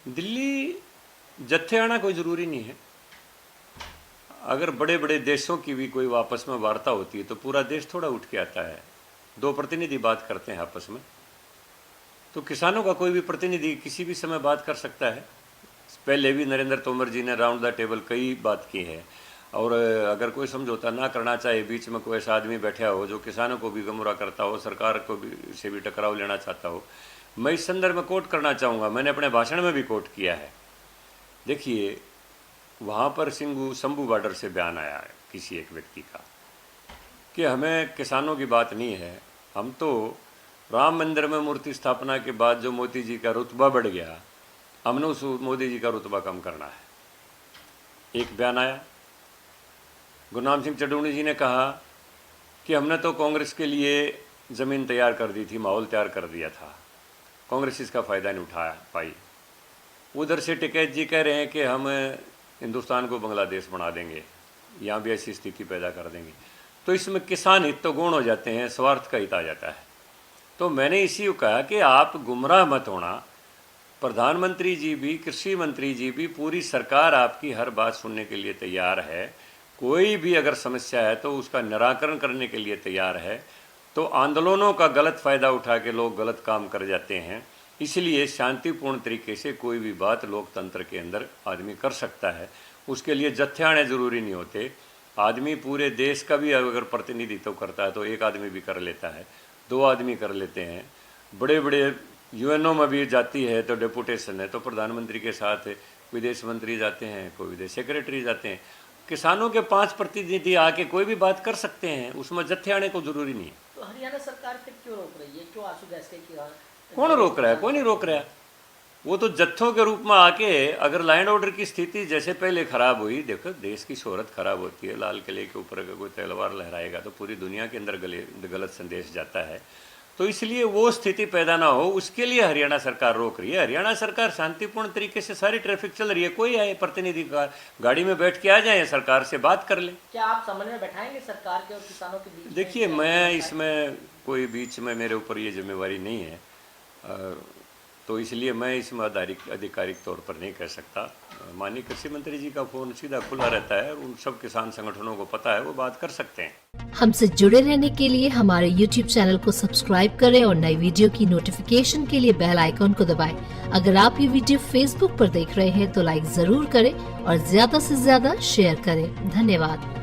दिल्ली जत्थे आना कोई ज़रूरी नहीं है। अगर बड़े बड़े देशों की भी कोई आपस में वार्ता होती है तो पूरा देश थोड़ा उठ के आता है। दो प्रतिनिधि बात करते हैं आपस में, तो किसानों का कोई भी प्रतिनिधि किसी भी समय बात कर सकता है। पहले भी नरेंद्र तोमर जी ने राउंड द टेबल कई बात की है, और अगर कोई समझौता ना करना चाहे, बीच में कोई ऐसा आदमी बैठा हो जो किसानों को भी गुमराह करता हो, सरकार को भी से भी टकराव लेना चाहता हो, मैं इस संदर्भ में कोट करना चाहूँगा। मैंने अपने भाषण में भी कोट किया है। देखिए, वहाँ पर शंभू बॉर्डर से बयान आया है किसी एक व्यक्ति का कि हमें किसानों की बात नहीं है, हम तो राम मंदिर में मूर्ति स्थापना के बाद जो मोदी जी का रुतबा बढ़ गया, हमने उस मोदी जी का रुतबा कम करना है। एक बयान आया। गुरनाम सिंह चड्ढूणी जी ने कहा कि हमने तो कांग्रेस के लिए ज़मीन तैयार कर दी थी, माहौल तैयार कर दिया था, कांग्रेस इसका फ़ायदा नहीं उठा पाई। उधर से टिकैत जी कह रहे हैं कि हम हिंदुस्तान को बांग्लादेश बना देंगे, यहाँ भी ऐसी स्थिति पैदा कर देंगे। तो इसमें किसान हित तो गौण हो जाते हैं, स्वार्थ का हित आ जाता है। तो मैंने इसी को कहा कि आप गुमराह मत होना। प्रधानमंत्री जी भी, कृषि मंत्री जी भी, पूरी सरकार आपकी हर बात सुनने के लिए तैयार है। कोई भी अगर समस्या है तो उसका निराकरण करने के लिए तैयार है। तो आंदोलनों का गलत फ़ायदा उठा के लोग गलत काम कर जाते हैं। इसलिए शांतिपूर्ण तरीके से कोई भी बात लोकतंत्र के अंदर आदमी कर सकता है। उसके लिए जत्थे आने ज़रूरी नहीं होते। आदमी पूरे देश का भी अगर प्रतिनिधित्व करता है तो एक आदमी भी कर लेता है, दो आदमी कर लेते हैं। बड़े बड़े यूएनओ में भी जाती है तो डेपुटेशन है, तो प्रधानमंत्री के साथ विदेश मंत्री जाते हैं, कोई विदेश सेक्रेटरी जाते हैं। किसानों के 5 प्रतिनिधि आके कोई भी बात कर सकते हैं, उसमें जत्थे आने को जरूरी नहीं है। तो हरियाणा सरकार फिर क्यों रोक रही है? क्यों आंसू गैस के कौन रोक रहा है? कोई नहीं रोक रहा है। वो तो जत्थों के रूप में आके, अगर लैंड ऑर्डर की स्थिति जैसे पहले खराब हुई, देखो देश की शोहरत खराब होती है, लाल किले के ऊपर अगर कोई तलवार लहराएगा तो पूरी दुनिया के अंदर गलत संदेश जाता है। तो इसलिए वो स्थिति पैदा ना हो, उसके लिए हरियाणा सरकार रोक रही है। हरियाणा सरकार शांतिपूर्ण तरीके से सारी ट्रैफिक चल रही है। कोई आए प्रतिनिधि का गाड़ी में बैठ के आ जाए, सरकार से बात कर ले। क्या आप समन्वय बैठाएंगे सरकार के और किसानों के बीच? देखिए, मैं इसमें कोई बीच में मेरे ऊपर ये जिम्मेवारी नहीं है, तो इसलिए मैं इसमें आधिकारिक तौर पर नहीं कह सकता। माननीय कृषि मंत्री जी का फ़ोन सीधा खुला रहता है, उन सब किसान संगठनों को पता है, वो बात कर सकते हैं। हमसे जुड़े रहने के लिए हमारे YouTube चैनल को सब्सक्राइब करें और नई वीडियो की नोटिफिकेशन के लिए बेल आइकॉन को दबाएं। अगर आप ये वीडियो Facebook पर देख रहे हैं तो लाइक जरूर करें और ज्यादा से ज्यादा शेयर करें। धन्यवाद।